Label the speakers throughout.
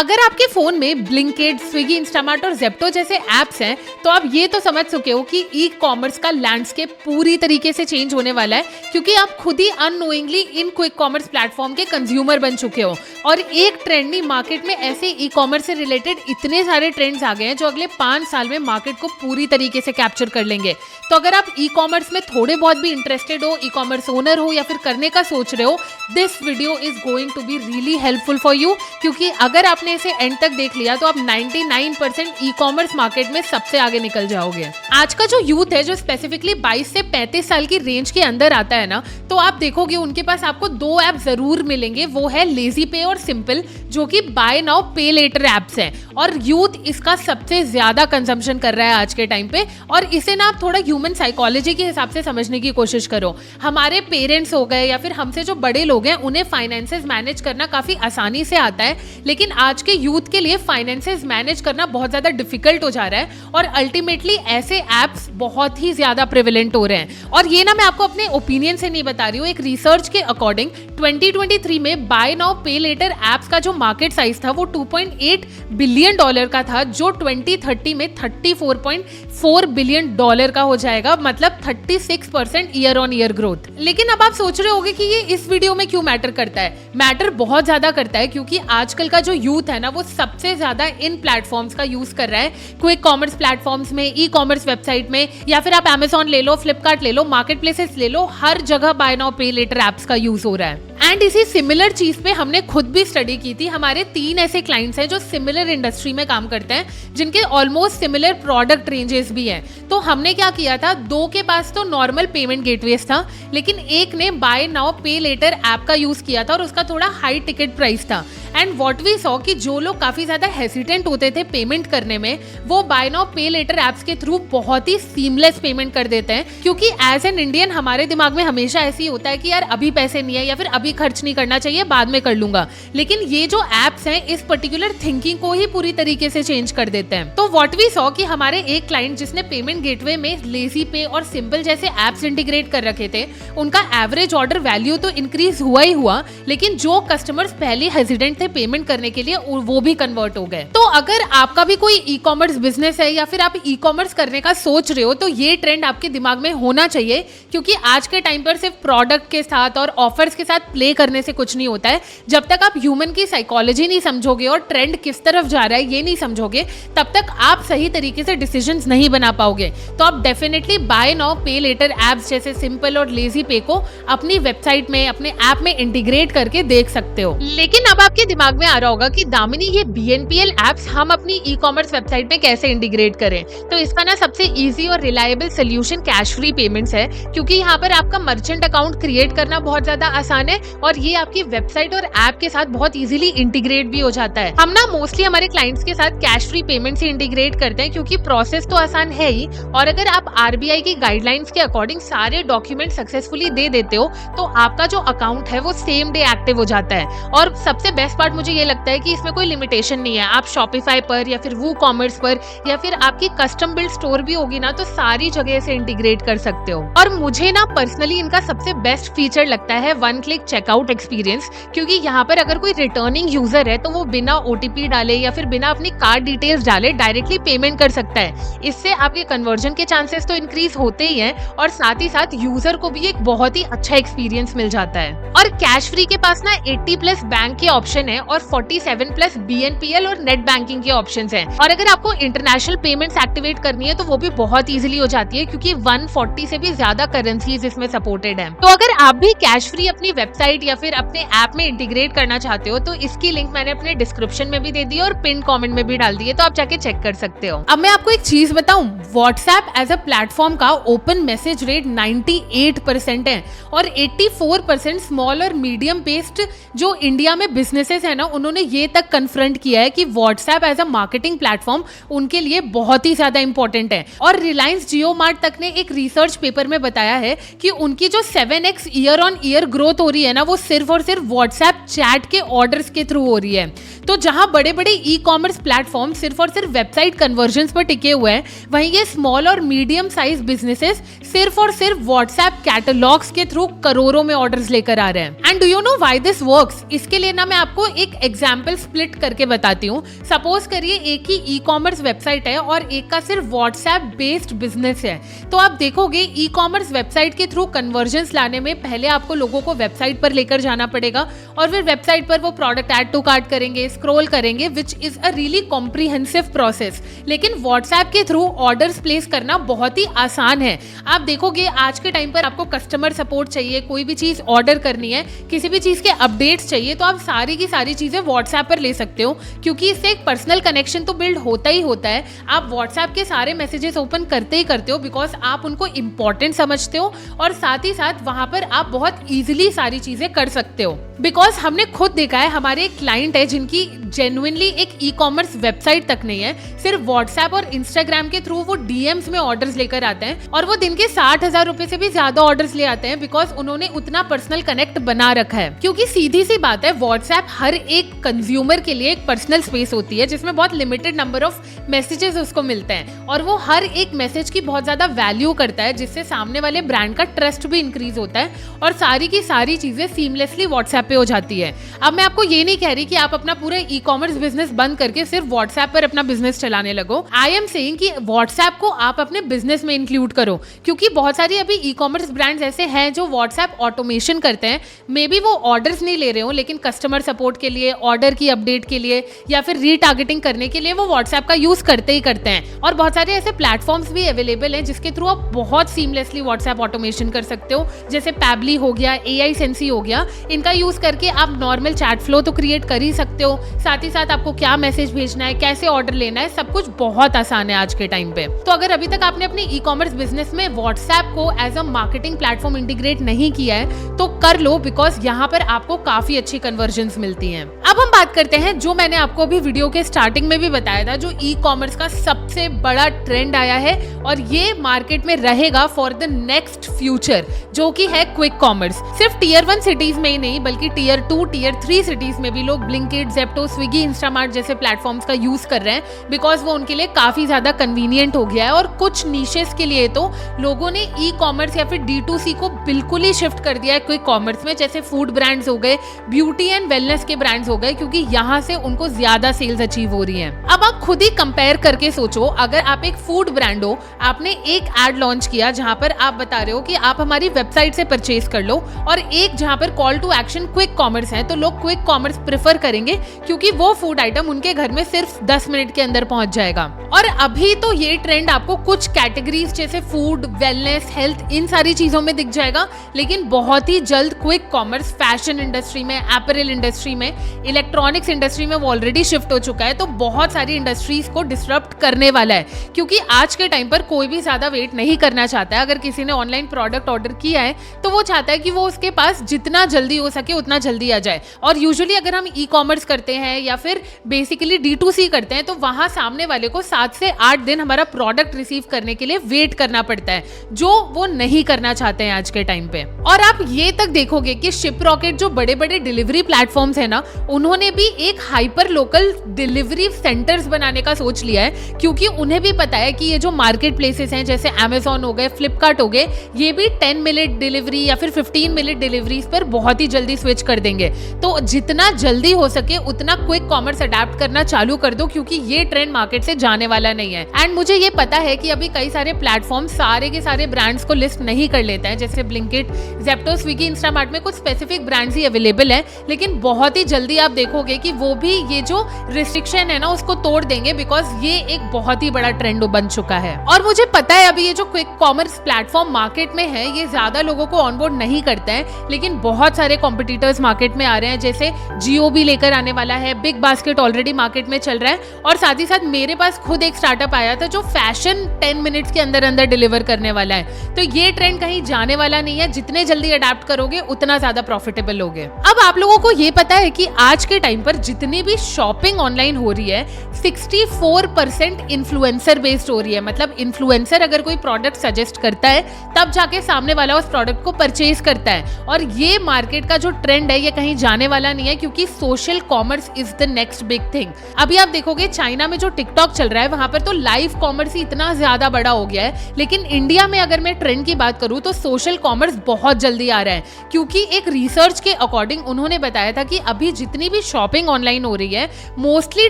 Speaker 1: अगर आपके फोन में ब्लिंकिट, स्विगी, इंस्टामार्ट और ज़ेप्टो जैसे ऐप्स हैं तो आप ये तो समझ चुके हो कि ई कॉमर्स का लैंडस्केप पूरी तरीके से चेंज होने वाला है, क्योंकि आप खुद ही अननोइंगली इन क्विक कॉमर्स प्लेटफॉर्म के कंज्यूमर बन चुके हो। और एक ट्रेंडी मार्केट में ऐसे ई कॉमर्स से रिलेटेड इतने सारे ट्रेंड्स आ गए हैं जो अगले 5 साल में मार्केट को पूरी तरीके से कैप्चर कर लेंगे। तो अगर आप ई कॉमर्स में थोड़े बहुत भी इंटरेस्टेड हो, ई कॉमर्स ओनर हो या फिर करने का सोच रहे हो, this video is going to be really helpful for you, क्योंकि अगर आपने इसे एंड तक देख लिया तो आप 99% ई कॉमर्स मार्केट में सबसे आगे निकल जाओगे। आज का जो यूथ है, जो स्पेसिफिकली 22 से 35 साल की रेंज के अंदर आता है ना, तो आप देखोगे उनके पास आपको 2 ऐप जरूर मिलेंगे। वो है लेजी पे और सिंपल, जो कि बाय नाउ पे लेटर ऐप्स हैं और यूथ इसका सबसे ज्यादा कंजम्पशन कर रहा है आज के टाइम पे। और इसे ना आप थोड़ा ह्यूमन साइकोलॉजी के हिसाब से समझने की कोशिश करो। हमारे पेरेंट्स हो गए या फिर हमसे जो बड़े लोग हैं, उन्हें फाइनेंसेस मैनेज करना काफी आसानी से आता है, लेकिन आज के यूथ के लिए फाइनेंसेस मैनेज करना बहुत ज्यादा डिफिकल्ट हो जा रहा है और अल्टीमेटली ऐसे एप्स बहुत ही ज्यादा प्रिवेलेंट हो रहे हैं। और ये ना मैं आपको अपने ओपिनियन से नहीं बता रही हूँ, एक रिसर्च के अकॉर्डिंग 2023 में बाय नाउ पे लेटर एप्स का जो मार्केट साइज था वो $2.8 बिलियन का था, जो 2030 में $34.4 बिलियन का हो जाएगा, मतलब 36% ईयर ऑन ईयर ग्रोथ। लेकिन अब आप सोच रहे होंगे कि ये इस वीडियो में क्यों मैटर करता है। मैटर बहुत ज्यादा करता है, क्योंकि आजकल का जो यूथ है ना, वो सबसे ज्यादा इन प्लेटफॉर्म्स का यूज कर रहा है। क्विक कॉमर्स प्लेटफॉर्म्स में, ई कॉमर्स वेबसाइट में, या फिर आप अमेजॉन ले लो, फ्लिपकार्ट ले लो, मार्केट प्लेसेस ले लो, हर जगह बाय नाउ पे लेटर एप्स का यूज हो रहा है। एंड इसी सिमिलर चीज पे हमने खुद भी स्टडी की थी। हमारे 3 ऐसे क्लाइंट्स हैं जो सिमिलर इंडस्ट्री में काम करते हैं, जिनके ऑलमोस्ट सिमिलर प्रोडक्ट रेंजेस भी हैं। तो हमने क्या किया था, 2 के पास तो नॉर्मल पेमेंट गेटवेज था, लेकिन एक ने बाय नाउ पे लेटर ऐप का यूज किया था और उसका थोड़ा हाई टिकट प्राइस था। एंड व्हाट वी सॉ कि जो लोग काफी ज्यादा हेसिटेंट होते थे पेमेंट करने में, वो बाय नाउ पे लेटर ऐप्स के थ्रू बहुत ही सीमलेस पेमेंट कर देते हैं। क्योंकि एज एन इंडियन हमारे दिमाग में हमेशा ऐसे ही होता है कि यार अभी पैसे नहीं है या फिर अभी खर्च नहीं करना चाहिए, बाद में कर लूंगा। लेकिन ये जो एप्स हैं, इस पर्टिकुलर थिंकिंग को ही पूरी तरीके से चेंज कर देते हैं। तो व्हाट वी सॉ कि हमारे एक क्लाइंट जिसने पेमेंट गेटवे में लेजी पे और सिंपल जैसे एप्स इंटीग्रेट कर रखे थे, उनका एवरेज ऑर्डर वैल्यू तो इंक्रीज हुआ ही हुआ, लेकिन जो कस्टमर्स पहले हेजिडेंट थे पेमेंट करने के लिए, वो भी कन्वर्ट हो गए। तो अगर आपका भी कोई ई कॉमर्स बिजनेस है या फिर आप ई कॉमर्स करने का सोच रहे हो, तो ये ट्रेंड आपके दिमाग में होना चाहिए, क्योंकि आज के टाइम पर सिर्फ प्रोडक्ट के साथ और ऑफर्स के साथ प्ले करने से कुछ नहीं होता है। जब तक आप ह्यूमन की साइकोलॉजी नहीं समझोगे और ट्रेंड किस तरफ जा रहा है ये नहीं समझोगे, तब तक आप सही तरीके से डिसीजंस नहीं बना पाओगे। तो आप डेफिनेटली बाय नाउ पे लेटर एप्स जैसे सिंपल और लेजी पे को अपनी वेबसाइट में, अपने ऐप में इंटीग्रेट करके देख सकते हो। लेकिन अब आपके दिमाग में आ रहा होगा कि दामिनी, ये BNPL एप्स हम अपनी ई कॉमर्स वेबसाइट में कैसे इंटीग्रेट करें। तो इसका ना सबसे इजी और reliable solution cash free payments है, क्योंकि यहाँ पर आपका मर्चेंट अकाउंट क्रिएट करना बहुत ज्यादा आसान है और ये आपकी वेबसाइट और ऐप के साथ बहुत इजीली इंटीग्रेट भी हो जाता है। हम ना मोस्टली हमारे क्लाइंट्स के साथ कैश फ्री पेमेंट से इंटीग्रेट करते हैं, क्योंकि प्रोसेस तो आसान है ही, और अगर आप RBI की गाइडलाइंस के अकॉर्डिंग सारे डॉक्यूमेंट सक्सेसफुली दे देते हो, तो आपका जो अकाउंट है वो सेम डे एक्टिव हो जाता है। और सबसे बेस्ट पार्ट मुझे ये लगता है कि इसमें कोई लिमिटेशन नहीं है। आप शॉपिफाई पर या फिर वो कॉमर्स पर या फिर आपकी कस्टम बिल्ड स्टोर भी होगी ना, तो सारी जगह से इंटीग्रेट कर सकते हो। और मुझे ना पर्सनली इनका सबसे बेस्ट फीचर लगता है वन क्लिक चेकआउट एक्सपीरियंस, क्योंकि यहाँ पर अगर कोई रिटर्निंग यूजर है तो वो बिना OTP डाले या फिर बिना अपनी कार्ड डिटेल्स डाले डायरेक्टली पेमेंट कर सकता है। इससे आपके कन्वर्जन के चांसेस तो इंक्रीज होते ही हैं और साथ ही साथ यूजर को भी एक बहुत ही अच्छा एक्सपीरियंस मिल जाता है। और कैश फ्री के पास ना 80+ बैंक के ऑप्शन है और 47+ BNPL और नेट बैंकिंग के ऑप्शंस हैं। और अगर आपको इंटरनेशनल पेमेंट्स एक्टिवेट करनी है तो वो भी बहुत इजीली हो जाती है, क्योंकि 140 से भी ज्यादा करेंसीज इसमें सपोर्टेड है। तो अगर आप भी कैश फ्री अपनी वेबसाइट या फिर अपने ऐप में इंटीग्रेट करना चाहते हो, तो इसकी लिंक मैंने अपने डिस्क्रिप्शन में भी दे दी और पिन कमेंट में भी डाल दी है, तो आप जाके चेक कर सकते हो। अब मैं आपको एक चीज बताऊं, व्हाट्सएप एज अ प्लेटफॉर्म का ओपन मैसेज रेट 98% है और 84% स्मॉल और मीडियम बेस्ड जो इंडिया में बिजनेसेस है ना, उन्होंने ये तक कन्फ्रंट किया है कि WhatsApp as a marketing platform उनके लिए बहुत ही ज्यादा इंपॉर्टेंट है। और रिलायंस जियो मार्ट तक ने एक रिसर्च पेपर में बताया है कि उनकी जो 7x year on year growth हो रही है ना, वो सिर्फ और सिर्फ व्हाट्सएप चैट के ऑर्डर्स के थ्रू हो रही है। तो जहां बड़े बड़े ई कॉमर्स प्लेटफॉर्म सिर्फ और सिर्फ वेबसाइट कन्वर्जन्स पर टिके हुए हैं, वहीं ये स्मॉल और मीडियम साइज बिजनेसेस सिर्फ और सिर्फ व्हाट्सएप कैटलॉग्स के थ्रू करोड़ों में ऑर्डर्स लेकर आ रहे हैं। And do you know why this works? इसके लिए ना मैं आपको एक एग्जाम्पल स्प्लिट करके बताती हूँ। सपोज करिए एक ही ई कॉमर्स वेबसाइट है और एक का सिर्फ व्हाट्सएप बेस्ड बिजनेस है। तो आप देखोगे ई कॉमर्स वेबसाइट के थ्रू कन्वर्जन्स लाने में पहले आपको लोगों को वेबसाइट पर लेकर जाना पड़ेगा और फिर वेबसाइट पर वो प्रोडक्ट ऐड टू कार्ट करेंगे, स्क्रॉल करेंगे, which is a really comprehensive process. लेकिन व्हाट्सएप के थ्रू ऑर्डर्स प्लेस करना बहुत ही आसान है। आप देखोगे आज के टाइम पर आपको कस्टमर सपोर्ट चाहिए, कोई भी चीज ऑर्डर करनी है, किसी भी चीज के अपडेट्स चाहिए, तो आप सारी की सारी चीजें व्हाट्सएप पर ले सकते हो, क्योंकि इससे एक पर्सनल कनेक्शन तो बिल्ड होता ही होता है। आप व्हाट्सएप के सारे मैसेजेस ओपन करते ही करते हो बिकॉज आप उनको इंपॉर्टेंट समझते हो और साथ ही साथ वहां पर आप बहुत ईजिली सारी चीजें कर सकते हो। बिकॉज हमने खुद देखा है, हमारे एक क्लाइंट है जिनकी जेन्युइनली एक ई कॉमर्स वेबसाइट तक नहीं है, सिर्फ व्हाट्सएप और इंस्टाग्राम के थ्रू वो डीएम्स में ऑर्डर्स लेकर आते हैं और वो दिन के 60,000 रुपए से भी ज्यादा ऑर्डर्स ले आते हैं बिकॉज उन्होंने उतना पर्सनल कनेक्ट बना रखा है। क्योंकि सीधी सी बात है, व्हाट्सएप हर एक कंज्यूमर के लिए एक पर्सनल स्पेस होती है जिसमें बहुत लिमिटेड नंबर ऑफ मैसेजेस उसको मिलते हैं और वो हर एक मैसेज की बहुत ज्यादा वैल्यू करता है, जिससे सामने वाले ब्रांड का ट्रस्ट भी इंक्रीज होता है और सारी की सारी चीजें सीमलेसली व्हाट्सएप पे हो जाती है। अब मैं आपको ये नहीं कह रही कि आप अपना पूरा ई कॉमर्स बिजनेस बंद करके सिर्फ व्हाट्सएप पर अपना बिजनेस चलाने लगो। आई एम सेइंग कि व्हाट्सएप को आप अपने बिजनेस में इंक्लूड करो, क्योंकि बहुत सारी अभी ई कॉमर्स ब्रांड्स ऐसे हैं जो व्हाट्सएप ऑटोमेशन करते हैं। मे बी वो ऑर्डर्स नहीं ले रहे हो, लेकिन कस्टमर सपोर्ट के लिए, ऑर्डर की अपडेट के लिए या फिर रीटारगेटिंग करने के लिए वो व्हाट्सएप का यूज करते ही करते हैं। और बहुत सारे ऐसे प्लेटफॉर्म्स भी अवेलेबल हैं जिसके थ्रू आप बहुत सीमलेसली व्हाट्सएप ऑटोमेशन कर सकते हो, जैसे पैबली हो गया, AI सेंसी हो गया। इनका यूज करके आप नॉर्मल चैट फ्लो तो क्रिएट कर ही सकते हो, साथ ही साथ आपको क्या मैसेज भेजना है, कैसे ऑर्डर लेना है, सब कुछ बहुत आसान है आज के टाइम पे। तो अगर अभी तक आपने अपने ई कॉमर्स बिजनेस में व्हाट्सएप को as a marketing platform integrate नहीं किया है तो कर लो, बिकॉज यहाँ पर आपको काफी अच्छी कन्वर्जन्स मिलती हैं। अब हम बात करते हैं जो मैंने आपको अभी वीडियो के स्टार्टिंग में भी बताया था, जो ई कॉमर्स का सबसे बड़ा ट्रेंड आया है और ये मार्केट में रहेगा फॉर द नेक्स्ट फ्यूचर, जो कि है क्विक कॉमर्स। सिर्फ टीयर 1 सिटीज में ही नहीं बल्कि टीयर 2, टीयर 3 सिटीज में भी लोग ब्लिंकिट, ज़ेप्टो, स्विगी, इंस्टामार्ट जैसे प्लेटफॉर्म्स का यूज कर रहे हैं बिकॉज वो उनके लिए काफी ज्यादा कन्वीनियंट हो गया है। और कुछ नीशेस के लिए तो लोगों ने ई कॉमर्स या फिर D2C को बिल्कुल ही शिफ्ट कर दिया है क्विक कॉमर्स में, जैसे फूड ब्रांड्स हो गए, ब्यूटी एंड वेलनेस के ब्रांड्स हो गए, क्योंकि यहाँ से उनको ज्यादा सेल्स अचीव हो रही हैं। अब आप खुद ही कंपेयर करके सोचो, अगर आप एक फूड ब्रांड हो, आपने एक एड लॉन्च किया जहां पर आप बता रहे हो कि आप हमारी वेबसाइट से परचेज कर लो, और एक जहां पर call to action quick commerce है, तो लोग क्विक कॉमर्स प्रेफर करेंगे क्योंकि वो फूड आइटम उनके घर में सिर्फ 10 मिनट के अंदर पहुंच जाएगा। और अभी तो ये ट्रेंड आपको कुछ कैटेगरीज जैसे फूड, वेलनेस, हेल्थ, इन सारी चीजों में दिख जाएगा, लेकिन बहुत ही जल्द क्विक कॉमर्स फैशन इंडस्ट्री में, एपरेल इंडस्ट्री में, इलेक्ट्रॉनिक्स इंडस्ट्री में वो ऑलरेडी शिफ्ट हो चुका है। तो बहुत सारी इंडस्ट्रीज को डिसरप्ट करने वाला है, क्योंकि आज के टाइम पर कोई भी ज्यादा वेट नहीं करना चाहता है। अगर किसी ने ऑनलाइन प्रोडक्ट ऑर्डर किया है तो वो चाहता है कि वो उसके पास जितना जल्दी हो सके उतना जल्दी आ जाए। और यूजुअली अगर हम ई कॉमर्स करते हैं या फिर बेसिकली D2C करते हैं तो वहां सामने वाले को 7 से 8 दिन हमारा प्रोडक्ट रिसीव करने के लिए वेट करना पड़ता है, जो वो नहीं करना चाहते हैं आज के टाइम पे। और आप ये तक देखोगे कि शिप रॉकेट, जो बड़े बड़े डिलीवरी प्लेटफॉर्म्स है ना, उन्होंने भी एक हाइपर लोकल डिलीवरी सेंटर्स बनाने का सोच लिया है, क्योंकि उन्हें भी पता है कि ये जो मार्केट प्लेसेस हैं जैसे Amazon हो गए, फ्लिपकार्ट हो गए, ये भी 10 मिनट डिलीवरी या फिर 15 मिनट डिलीवरीज पर बहुत ही जल्दी स्विच कर देंगे। तो जितना जल्दी हो सके उतना क्विक कॉमर्स अडेप्ट करना चालू कर दो, क्योंकि ये ट्रेंड मार्केट से जाने वाला नहीं है। एंड मुझे ये पता है कि अभी कई सारे प्लेटफॉर्म सारे के सारे ब्रांड्स को लिस्ट नहीं कर लेते हैं, जैसे ब्लिंकिट, ज़ेप्टो, स्विगी, इंस्टामार्ट में कुछ स्पेसिफिक ब्रांड्स ही अवेलेबल है, लेकिन बहुत ही जल्दी आप देखोगे कि वो भी ये जो रिस्ट्रिक्शन है ना उसको तोड़ देंगे, बिकॉज ये एक बहुत ही बड़ा ट्रेंड बन चुका है। और मुझे पता है अभी ये जो क्विक कॉमर्स प्लेटफॉर्म मार्केट में है ये ज्यादा लोगों को ऑनबोर्ड नहीं करते हैं, लेकिन बहुत सारे कॉम्पिटिटर्स मार्केट में आ रहे हैं, जैसे जियो भी लेकर आने वाला है, बिग बास्केट ऑलरेडी मार्केट में चल रहा है, और साथ ही साथ मेरे पास खुद एक स्टार्टअप आया था जो फैशन 10 मिनट्स के अंदर अंदर डिलीवर करने वाला है। तो ये ट्रेंड कहीं जाने वाला नहीं है, जितने जल्दी अडेप्ट करोगे उतना ज्यादा प्रॉफिटेबल होगे। अब आप लोगों को ये पता है कि आज के टाइम पर जितनी भी शॉपिंग ऑनलाइन हो रही है 64% इन्फ्लुएंसर बेस्ड हो रही है। मतलब इन्फ्लुएंसर अगर कोई प्रोडक्ट सजेस्ट करता है तब जाके सामने वाला उस प्रोडक्ट को परचेज करता है, और ये मार्केट का जो ट्रेंड है ये कहीं जाने वाला नहीं है, क्योंकि social commerce is the next big thing. अभी आप देखोगे चाइना में जो टिकटॉक चल रहा है वहां पर तो लाइव कॉमर्स ही इतना ज्यादा बड़ा हो गया है, लेकिन इंडिया में अगर मैं ट्रेंड की बात करूं तो सोशल कॉमर्स बहुत जल्दी आ रहा है, क्योंकि एक रिसर्च के अकॉर्डिंग उन्होंने बताया था कि अभी जितनी भी शॉपिंग ऑनलाइन हो रही है मोस्टली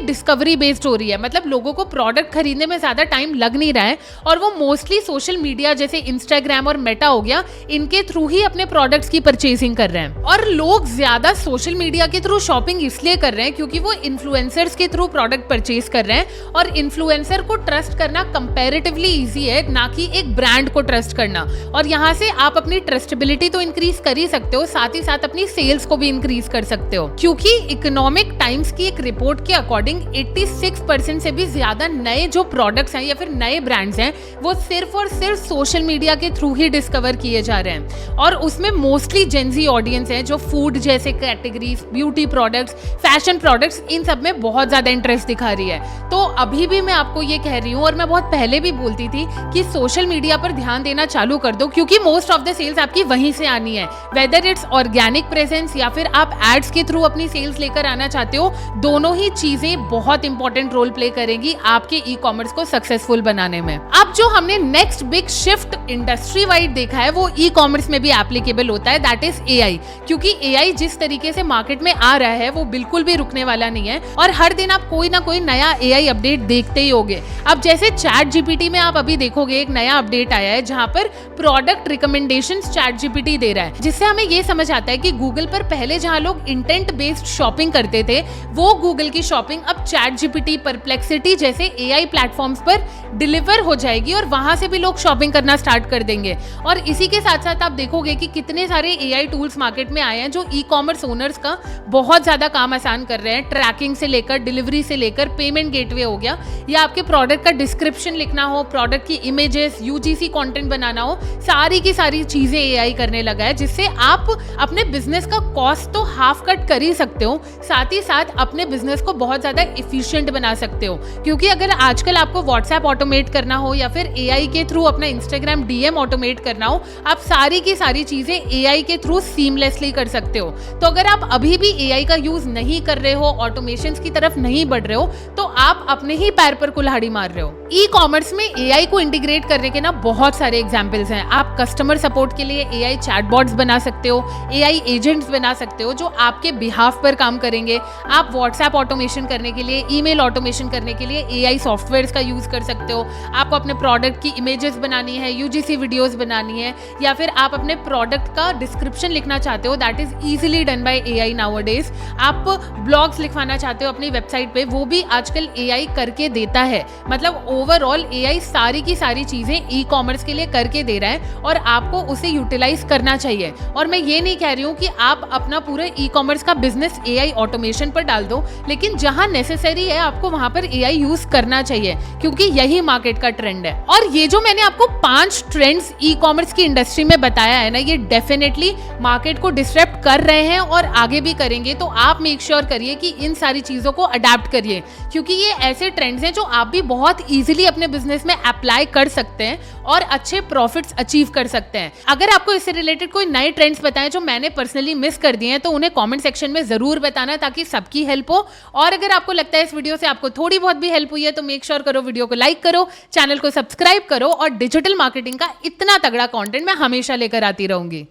Speaker 1: डिस्कवरी बेस्ड हो रही है, मतलब लोगों को प्रोडक्ट खरीदने में ज्यादा टाइम लग नहीं रहा है और वो मोस्टली सोशल मीडिया जैसे इंस्टाग्राम और मेटा हो गया, इनके थ्रू ही अपने प्रोडक्ट्स की परचेसिंग कर रहे हैं। और लोग ज्यादा सोशल मीडिया के थ्रू शॉपिंग इसलिए कर रहे हैं क्योंकि वो इन्फ्लुएंसर्स के थ्रू प्रोडक्ट परचेज कर रहे हैं, और इन्फ्लुएंसर को ट्रस्ट करना कंपैरेटिवली इजी है, ना कि एक ब्रांड को ट्रस्ट करना। और यहाँ से आप अपनी ट्रस्टेबिलिटी तो इंक्रीज कर ही सकते हो, साथ ही साथ अपनी सेल्स को भी इंक्रीज कर सकते हो, क्योंकि इकोनॉमिक टाइम्स की एक रिपोर्ट के अकॉर्डिंग 86% से भी ज्यादा नए जो प्रोडक्ट्स हैं या फिर नए ब्रांड्स हैं वो सिर्फ और सिर्फ सोशल मीडिया के थ्रू ही डिस्कवर किए जा रहे हैं। और उसमें मोस्टली जेनजी ऑडियंस है जो फूड जैसे categories, beauty products, fashion products, इन सब में बहुत ज्यादा इंटरेस्ट दिखा रही है। तो अभी भी मैं आपको ये कह रही हूँ, और मैं बहुत पहले भी बोलती थी कि सोशल मीडिया पर ध्यान देना चालू कर दो, क्योंकि मोस्ट ऑफ द सेल्स आपकी वहीं से आनी है। वेदर इट्स ऑर्गेनिक प्रेजेंस या फिर आप एड्स के थ्रू अपनी सेल्स लेकर आना चाहते हो, दोनों ही चीजें बहुत इंपॉर्टेंट रोल प्ले करेंगी आपके ई कॉमर्स को सक्सेसफुल बनाने में। अब जो हमने next big shift industry wide देखा है वो ई कॉमर्स में भी एप्लीकेबल होता है, दैट इज एआई। क्योंकि एआई जिस तरीके से मार्केट में आ रहा है वो बिल्कुल भी रुकने वाला नहीं है, और हर दिन आप कोई ना कोई नया एआई अपडेट देखते ही होगे। अब जैसे चैट जीपीटी में आप अभी देखोगे एक नया अपडेट आया है जहां पर प्रोडक्ट रिकमेंडेशंस चैट जीपीटी दे रहा है, जिससे हमें ये समझ आता है कि गूगल पर पहले जहां लोग इंटेंट बेस्ड शॉपिंग करते थे वो गूगल की शॉपिंग अब चैट जीपीटी, परप्लेक्सिटी जैसे एआई प्लेटफॉर्म्स पर डिलीवर हो जाएगी और वहां से भी लोग शॉपिंग करना स्टार्ट कर देंगे। और इसी के साथ साथ आप देखोगे कि कितने सारे एआई टूल्स मार्केट में आए हैं जो ई कॉमर्स ओनर्स का बहुत ज्यादा काम आसान कर रहे हैं, ट्रैकिंग से लेकर डिलीवरी से लेकर पेमेंट गेटवे हो गया, या आपके प्रोडक्ट का डिस्क्रिप्शन लिखना हो, प्रोडक्ट की इमेजेस, यूजीसी कंटेंट बनाना हो, सारी की सारी चीजें एआई करने लगा है, जिससे आप अपने बिजनेस का कॉस्ट तो हाफ कट कर ही सकते हो, साथ ही साथ अपने बिजनेस को बहुत ज्यादा इफिशिएंट बना सकते हो। क्योंकि अगर आजकल आपको व्हाट्सएप ऑटोमेट करना हो या फिर एआई के थ्रू अपना इंस्टाग्राम डीएम ऑटोमेट करना हो, आप सारी की सारी चीजें एआई के थ्रू सीमलेसली कर सकते हो। तो अगर आप अभी भी एआई का यूज नहीं कर रहे हो, ऑटोमेशंस की तरफ नहीं बढ़ रहे हो, तो आप अपने ही पैर पर कुल्हाड़ी मार रहे हो। ई कॉमर्स में एआई को इंटीग्रेट करने के ना बहुत सारे एग्जांपल्स हैं। आप कस्टमर सपोर्ट के लिए एआई चैटबॉट्स बना सकते हो, एआई एजेंट्स बना सकते हो जो आपके बिहाफ पर काम करेंगे। आप व्हाट्सएप ऑटोमेशन करने के लिए, ईमेल ऑटोमेशन करने के लिए एआई सॉफ्टवेयर्स का यूज कर सकते हो। आपको अपने प्रोडक्ट की इमेजेस बनानी है, यूजीसी वीडियोस बनानी है, या फिर आप अपने प्रोडक्ट का डिस्क्रिप्शन लिखना चाहते हो, that is easily done by AI nowadays. आप ब्लॉग्स लिखवाना चाहते हो अपनी वेबसाइट पे, वो भी आजकल एआई करके देता है। मतलब ओवरऑल एआई सारी की सारी चीजें ई कॉमर्स के लिए करके दे रहा है और आपको उसे यूटिलाइज करना चाहिए। और मैं ये नहीं कह रही हूँ कि आप अपना पूरा ई कॉमर्स का बिजनेस एआई ऑटोमेशन पर डाल दो, लेकिन जहां नेसेसरी है आपको वहां पर एआई यूज करना चाहिए, क्योंकि यही मार्केट का ट्रेंड है। और ये जो मैंने आपको 5 ट्रेंड्स ई कॉमर्स की इंडस्ट्री में बताया है ना, ये डेफिनेटली मार्केट को डिसरप्ट कर रहे हैं और आगे भी करेंगे। तो आप मेक श्योर करिए कि इन सारी चीजों को अडेप्ट करिए, क्योंकि ये ऐसे ट्रेंड्स हैं जो आप भी बहुत इजीली अपने बिजनेस में अप्लाई कर सकते हैं और अच्छे प्रॉफिट्स अचीव कर सकते हैं। अगर आपको इससे रिलेटेड कोई नए ट्रेंड्स बताएं जो मैंने पर्सनली मिस कर दिए हैं, तो उन्हें कमेंट सेक्शन में जरूर बताना, ताकि सबकी हेल्प हो। और अगर आपको लगता है इस वीडियो से आपको थोड़ी बहुत भी हेल्प हुई है तो मेक श्योर करो वीडियो को लाइक करो, चैनल को सब्सक्राइब करो, और डिजिटल मार्केटिंग का इतना तगड़ा कंटेंट मैं हमेशा लेकर आती रहूंगी।